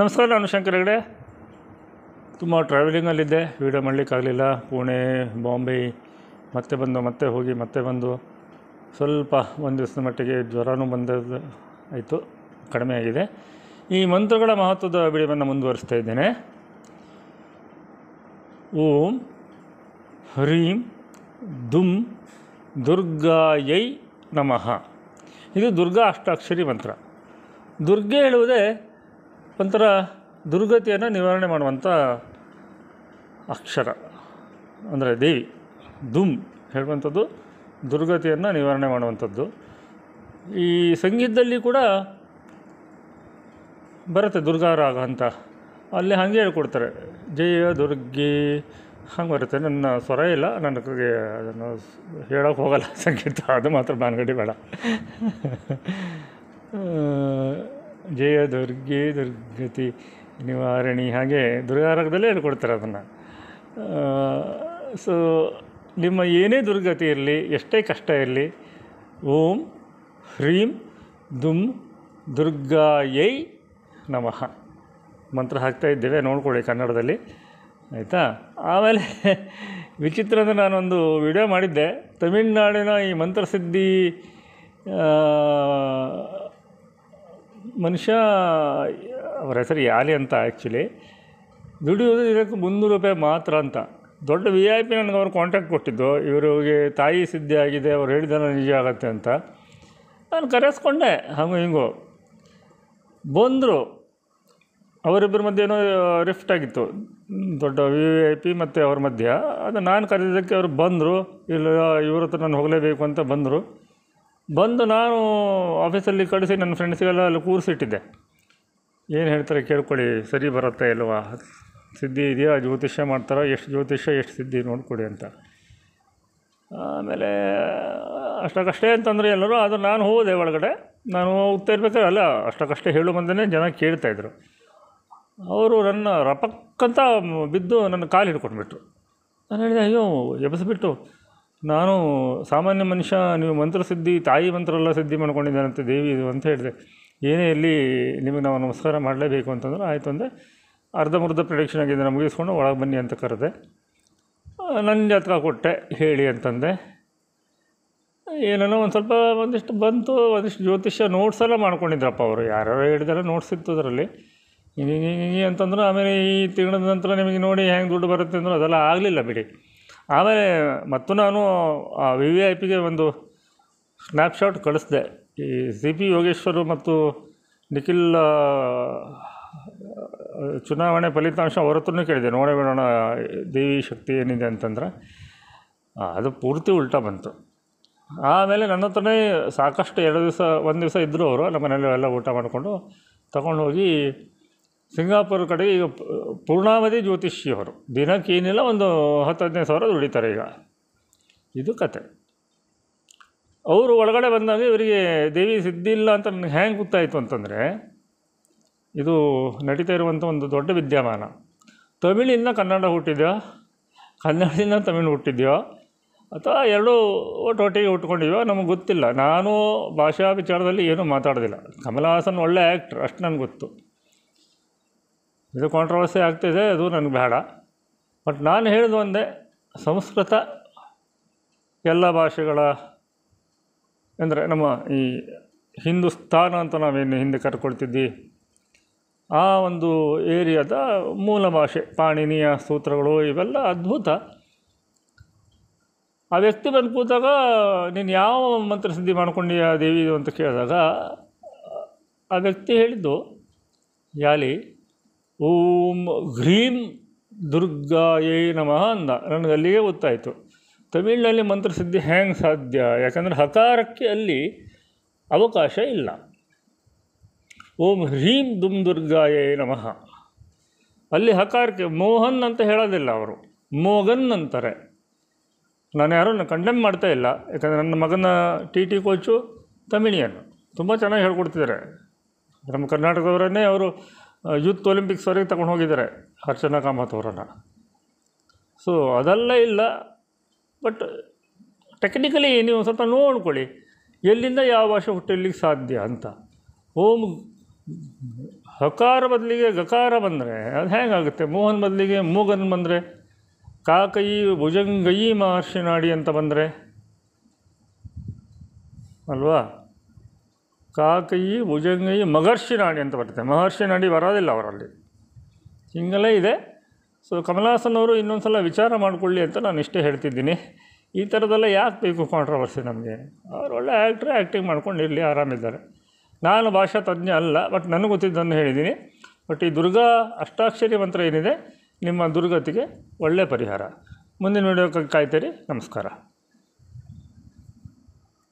ನಮಸ್ಕಾರ, ನಾನು ಶಂಕರ್ ಹೆಗಡೆ. ತುಂಬ ಟ್ರಾವೆಲಿಂಗಲ್ಲಿದ್ದೆ, ವೀಡಿಯೋ ಮಾಡಲಿಕ್ಕಾಗಲಿಲ್ಲ. ಪುಣೆ, ಬಾಂಬೆ ಮತ್ತೆ ಹೋಗಿ ಮತ್ತೆ ಬಂದು ಸ್ವಲ್ಪ ಒಂದು ದಿವಸದ ಮಟ್ಟಿಗೆ ಜ್ವರನೂ ಬಂದದ್ದು ಆಯಿತು, ಕಡಿಮೆ ಆಗಿದೆ. ಈ ಮಂತ್ರಗಳ ಮಹತ್ವದ ವಿಡಿಯೋವನ್ನು ಮುಂದುವರಿಸ್ತಾ ಇದ್ದೇನೆ. ಓಂ ಹ್ರೀಂ ದುಂ ದುರ್ಗಾಯೈ ನಮಃ. ಇದು ದುರ್ಗಾ ಅಷ್ಟಾಕ್ಷರಿ ಮಂತ್ರ. ದುರ್ಗೆ ಹೇಳುವುದೇ ಒಂಥರ ದುರ್ಗತಿಯನ್ನು ನಿವಾರಣೆ ಮಾಡುವಂಥ ಅಕ್ಷರ, ಅಂದರೆ ದೇವಿ. ದುಮ್ ಹೇಳುವಂಥದ್ದು ದುರ್ಗತಿಯನ್ನು ನಿವಾರಣೆ ಮಾಡುವಂಥದ್ದು. ಈ ಸಂಗೀತದಲ್ಲಿ ಕೂಡ ಬರುತ್ತೆ ದುರ್ಗಾರಾಗ ಅಂತ, ಅಲ್ಲಿ ಹಾಗೆ ಹೇಳ್ಕೊಡ್ತಾರೆ, ಜಯ ದುರ್ಗೆ ಹಂಗೆ ಬರುತ್ತೆ. ನನ್ನ ಸ್ವರ ಇಲ್ಲ, ನನಗೆ ಅದನ್ನು ಹೇಳೋಕ್ಕೆ ಹೋಗಲ್ಲ ಸಂಗೀತ, ಅದು ಮಾತ್ರ ಬಾನ್ಗಡಿ ಬೇಡ. ಜಯ ದುರ್ಗೆ ದುರ್ಗತಿ ನಿವಾರಣಿ, ಹಾಗೆ ದುರ್ಗಾರಾಗದಲ್ಲೇ ಹೇಳ್ಕೊಡ್ತಾರೆ ಅದನ್ನು. ಸೊ ನಿಮ್ಮ ಏನೇ ದುರ್ಗತಿ ಇರಲಿ, ಎಷ್ಟೇ ಕಷ್ಟ ಇರಲಿ, ಓಂ ಹ್ರೀಂ ದುಂ ದುರ್ಗಾಯೈ ನಮಃ ಮಂತ್ರ ಹಾಕ್ತಾ ಇದ್ದೇವೆ, ನೋಡ್ಕೊಳ್ಳಿ ಕನ್ನಡದಲ್ಲಿ, ಆಯಿತಾ. ಆಮೇಲೆ ವಿಚಿತ್ರ ಅಂದರೆ ನಾನೊಂದು ವಿಡಿಯೋ ಮಾಡಿದ್ದೆ, ತಮಿಳ್ನಾಡಿನ ಈ ಮಂತ್ರಸಿದ್ಧಿ ಮನುಷ್ಯ, ಅವರ ಹೆಸರು ಯಾಲಿ ಅಂತ. ಆ್ಯಕ್ಚುಲಿ ದುಡಿಯೋದು ಇದಕ್ಕೆ ₹300 ಮಾತ್ರ ಅಂತ. ದೊಡ್ಡ VIP ನನಗೆ ಅವ್ರು ಕಾಂಟ್ಯಾಕ್ಟ್ ಕೊಟ್ಟಿದ್ದು, ಇವರಿಗೆ ತಾಯಿ ಸಿದ್ಧಿ ಆಗಿದೆ, ಅವ್ರು ಹೇಳಿದಾರೆ ನಿಜ ಆಗುತ್ತೆ ಅಂತ. ನಾನು ಕರೆಸ್ಕೊಂಡೆ, ಹಂಗೂ ಹಿಂಗೋ ಬಂದರು. ಅವರಿಬ್ಬರ ಮಧ್ಯೆ ಏನೋ ರಿಫ್ಟ್ ಆಗಿತ್ತು, ದೊಡ್ಡ VIP ಮತ್ತು ಅವ್ರ ಮಧ್ಯ. ಅದು ನಾನು ಕರೆದಿದ್ದಕ್ಕೆ ಅವರು ಬಂದರು, ಇಲ್ಲ ಇವ್ರ ಹತ್ರ ನಾನು ಹೋಗಲೇಬೇಕು ಅಂತ ಬಂದು ನಾನು ಆಫೀಸಲ್ಲಿ ಕಳಿಸಿ ನನ್ನ ಫ್ರೆಂಡ್ಸಿಗೆಲ್ಲ ಅಲ್ಲಿ ಕೂರಿಸಿಟ್ಟಿದ್ದೆ. ಏನು ಹೇಳ್ತಾರೆ ಕೇಳ್ಕೊಳ್ಳಿ, ಸರಿ ಬರುತ್ತೆ ಇಲ್ವಾ, ಸಿದ್ಧಿ ಇದೆಯಾ, ಜ್ಯೋತಿಷ್ಯ ಮಾಡ್ತಾರೋ, ಎಷ್ಟು ಜ್ಯೋತಿಷ್ಯ ಎಷ್ಟು ಸಿದ್ಧಿ ನೋಡ್ಕೊಡಿ ಅಂತ. ಆಮೇಲೆ ಅಷ್ಟಕ್ಕಷ್ಟೇ ಅಂತಂದರೆ ಎಲ್ಲರೂ. ಅದು ನಾನು ಹೋದೆ ಒಳಗಡೆ, ನಾನು ಹೋಗ್ತಾ ಇರ್ಬೇಕಾದ್ರೆ ಅಲ್ಲ, ಅಷ್ಟಕ್ಕಷ್ಟೇ ಹೇಳು ಮುಂದೆ ಜನ ಕೇಳ್ತಾಯಿದ್ರು. ಅವರು ನನ್ನ ರಪಕ್ಕಂತ ಬಿದ್ದು ನನ್ನ ಕಾಲು ಹಿಡ್ಕೊಂಡ್ಬಿಟ್ರು. ನಾನು ಹೇಳಿದೆ, ಅಯ್ಯೋ ಎಬ್ಬಿಸ್ಬಿಟ್ಟು, ನಾನು ಸಾಮಾನ್ಯ ಮನುಷ್ಯ, ನೀವು ಮಂತ್ರಸಿದ್ಧಿ, ತಾಯಿ ಮಂತ್ರ ಎಲ್ಲ ಸಿದ್ಧಿ ಮಾಡ್ಕೊಂಡಿದ್ದಾನಂತೆ ದೇವಿ ಇದು ಅಂತ ಹೇಳಿದೆ. ಏನೇ ಇಲ್ಲಿ ನಿಮಗೆ ನಾವು ನಮಸ್ಕಾರ ಮಾಡಲೇಬೇಕು ಅಂತಂದ್ರೆ ಆಯಿತು ಅಂದೆ. ಅರ್ಧಮುರ್ಧ ಪ್ರಿಡಿಕ್ಷನ್ ಆಗಿದೆ, ನಾನು ಮುಗಿಸ್ಕೊಂಡು ಒಳಗೆ ಬನ್ನಿ ಅಂತ ಕರೆದೆ. ನನ್ನ ಜಾತಕ ಕೊಟ್ಟೆ, ಹೇಳಿ ಅಂತಂದೆ. ಏನೇನೋ ಒಂದಿಷ್ಟು ಬಂತು, ಒಂದಿಷ್ಟು ಜ್ಯೋತಿಷ್ಯ ನೋಟ್ಸ್ ಎಲ್ಲ ಮಾಡ್ಕೊಂಡಿದ್ರಪ್ಪ ಅವರು, ಯಾರು ಹೇಳಿದಾರೆ ನೋಟ್ಸ್ ಇತ್ತು ಅದರಲ್ಲಿ. ಹಿಂಗೆ ಅಂತಂದ್ರೆ ಆಮೇಲೆ ಈ ತಿಂಗಳ ನಂತರ ನಿಮಗೆ ನೋಡಿ ಹೆಂಗೆ ದುಡ್ಡು ಬರುತ್ತೆ ಅಂದ್ರೆ ಅದೆಲ್ಲ ಆಗಲಿಲ್ಲ ಬಿಡಿ. ಆಮೇಲೆ ಮತ್ತು ನಾನು ಆ VVIPಗೆ ಒಂದು ಸ್ನ್ಯಾಪ್ಶಾಟ್ ಕಳಿಸ್ದೆ. ಈ CP ಯೋಗೇಶ್ವರು ಮತ್ತು ನಿಖಿಲ್ ಚುನಾವಣೆ ಫಲಿತಾಂಶ ಅವ್ರ ಹತ್ರನೂ ಕೇಳಿದೆ, ನೋಡೇ ಬಿಡೋಣ ದೇವಿ ಶಕ್ತಿ ಏನಿದೆ ಅಂತಂದ್ರೆ. ಅದು ಪೂರ್ತಿ ಉಲ್ಟಾ ಬಂತು. ಆಮೇಲೆ ನನ್ನ ಹತ್ರನೇ ಸಾಕಷ್ಟು ಒಂದು ದಿವಸ ಇದ್ದರು ಅವರು. ನಮ್ಮ ಮನೇಲಿ ಎಲ್ಲ ಊಟ ಮಾಡಿಕೊಂಡು ತಗೊಂಡೋಗಿ ಸಿಂಗಾಪುರ ಕಡೆಗೆ ಈಗ ಪೂರ್ಣಾವಧಿ ಜ್ಯೋತಿಷಿಯವರು, ದಿನಕ್ಕೆ ಏನಿಲ್ಲ ಒಂದು 10-15 ಸಾವಿರ ದುಡಿತಾರೆ ಈಗ. ಇದು ಕತೆ. ಅವರು ಒಳಗಡೆ ಬಂದಾಗ ಇವರಿಗೆ ದೇವಿ ಸಿದ್ಧಿ ಇಲ್ಲ ಅಂತ ನನಗೆ ಹೆಂಗೆ ಗೊತ್ತಾಯಿತು ಅಂತಂದರೆ, ಇದು ನಡೀತಾ ಇರುವಂಥ ಒಂದು ದೊಡ್ಡ ವಿದ್ಯಮಾನ. ತಮಿಳಿಂದ ಕನ್ನಡ ಹುಟ್ಟಿದೆಯೋ, ಕನ್ನಡದಿಂದ ತಮಿಳು ಹುಟ್ಟಿದೆಯೋ, ಅಥವಾ ಎರಡೂ ಒಟ್ಟಿಗೆ ಹುಟ್ಕೊಂಡಿದೆಯೋ ನಮಗೆ ಗೊತ್ತಿಲ್ಲ. ನಾನು ಭಾಷಾ ವಿಚಾರದಲ್ಲಿ ಏನೂ ಮಾತಾಡೋದಿಲ್ಲ. ಕಮಲ್ ಹಾಸನ್ ಒಳ್ಳೆ ಆ್ಯಕ್ಟ್ರ್, ಅಷ್ಟು ನನಗೆ ಗೊತ್ತು. ಇದು ಕಾಂಟ್ರವರ್ಸಿ ಆಗ್ತಿದೆ, ಅದು ನನಗೆ ಬೇಡ. ಬಟ್ ನಾನು ಹೇಳಿದ್ದು ಒಂದೇ, ಸಂಸ್ಕೃತ ಎಲ್ಲ ಭಾಷೆಗಳ ಅಂದರೆ ನಮ್ಮ ಈ ಹಿಂದೂಸ್ತಾನ ಅಂತ ನಾವೇನು ಹಿಂದೆ ಕರ್ಕೊಳ್ತಿದ್ವಿ, ಆ ಒಂದು ಏರಿಯಾದ ಮೂಲ ಭಾಷೆ, ಪಾಣಿನಿಯ ಸೂತ್ರಗಳು ಇವೆಲ್ಲ ಅದ್ಭುತ. ಆ ವ್ಯಕ್ತಿ ಬಂದು ಕೂತಾಗ, ನೀನು ಯಾವ ಮಂತ್ರಸಿದ್ಧಿ ಮಾಡ್ಕೊಂಡಿಯಾ ದೇವಿ ಅಂತ ಕೇಳಿದಾಗ ಆ ವ್ಯಕ್ತಿ ಹೇಳಿದ್ದು ಯಾಲಿ ಓಂ ಹ್ರೀಂ ದುರ್ಗಾಯೈ ನಮಃ ಅಂದ. ನನಗೆ ಅಲ್ಲಿಗೆ ಗೊತ್ತಾಯಿತು ತಮಿಳಿನಲ್ಲಿ ಮಂತ್ರಸಿದ್ಧಿ ಹೆಂಗೆ ಸಾಧ್ಯ, ಯಾಕಂದರೆ ಹಕಾರಕ್ಕೆ ಅಲ್ಲಿ ಅವಕಾಶ ಇಲ್ಲ. ಓಂ ಹ್ರೀಂ ದುಂ ದುರ್ಗಾಯೈ ನಮಃ, ಅಲ್ಲಿ ಹಕಾರಕ್ಕೆ ಮೋಹನ್ ಅಂತ ಹೇಳೋದಿಲ್ಲ, ಅವರು ಮೋಗನ್ ಅಂತಾರೆ. ನಾನು ಯಾರನ್ನು ಕಂಡೆಮ್ ಮಾಡ್ತಾ ಇಲ್ಲ, ಯಾಕಂದರೆ ನನ್ನ ಮಗನ TT ಕೋಚು ತಮಿಳಿಯನ್ನು ತುಂಬ ಚೆನ್ನಾಗಿ ಹೇಳ್ಕೊಡ್ತಿದ್ದಾರೆ. ನಮ್ಮ ಕರ್ನಾಟಕದವರನ್ನೇ ಅವರು ಯೂತ್ ಒಲಿಂಪಿಕ್ಸ್ವರೆಗೆ ತಗೊಂಡು ಹೋಗಿದ್ದಾರೆ, ಅರ್ಚನಾ ಕಾಮತ್ ಅವರನ್ನು. ಸೊ ಅದೆಲ್ಲ ಇಲ್ಲ. ಬಟ್ ಟೆಕ್ನಿಕಲಿ ನೀವು ಸ್ವಲ್ಪ ನೋಡ್ಕೊಳ್ಳಿ, ಎಲ್ಲಿಂದ ಯಾವ ಭಾಷೆ ಹುಟ್ಟಲಿಕ್ಕೆ ಸಾಧ್ಯ ಅಂತ. ಓಂ ಹಕಾರ ಬದಲಿಗೆ ಗಕಾರ ಬಂದರೆ ಅದು ಹೇಗಾಗುತ್ತೆ? ಮೋಹನ್ ಬದಲಿಗೆ ಮೂಗನ್ ಬಂದರೆ, ಕಾಕಯಿ ಭುಜಂಗಯಿ ಮಹರ್ಷಿ ನಾಡಿ ಅಂತ ಬಂದರೆ ಅಲ್ವಾ? ಕಾಕಯಿ ಭುಜಂಗಯಿ ಮಹರ್ಷಿ ನಾಡಿ ಅಂತ ಬರುತ್ತೆ. ಮಹರ್ಷಿ ನಾಡಿ ಬರೋದಿಲ್ಲ ಅವರಲ್ಲಿ. ಹಿಂಗೆಲ್ಲ ಇದೆ. ಸೊ ಕಮಲ್ ಅವರು ಇನ್ನೊಂದು ಸಲ ವಿಚಾರ ಮಾಡಿಕೊಳ್ಳಿ ಅಂತ ನಾನು ಇಷ್ಟೇ ಹೇಳ್ತಿದ್ದೀನಿ. ಈ ಥರದ್ದೆಲ್ಲ ಯಾಕೆ ಬೇಕು ಕಾಂಟ್ರವರ್ಸಿ ನಮಗೆ? ಅವ್ರು ಒಳ್ಳೆ ಆ್ಯಕ್ಟ್ರೇ, ಆ್ಯಕ್ಟಿಂಗ್ ಮಾಡ್ಕೊಂಡಿರಲಿ, ಆರಾಮಿದ್ದಾರೆ. ನಾನು ಭಾಷಾ ತಜ್ಞ ಅಲ್ಲ, ಬಟ್ ನನಗೆ ಗೊತ್ತಿದ್ದನ್ನು ಹೇಳಿದ್ದೀನಿ. ಬಟ್ ಈ ದುರ್ಗಾ ಅಷ್ಟಾಕ್ಷರಿ ಮಂತ್ರ ಏನಿದೆ, ನಿಮ್ಮ ದುರ್ಗತಿಗೆ ಒಳ್ಳೆಯ ಪರಿಹಾರ. ಮುಂದಿನ ವೀಡಿಯೋಕ್ಕೆ ಕಾಯ್ತೀರಿ. ನಮಸ್ಕಾರ.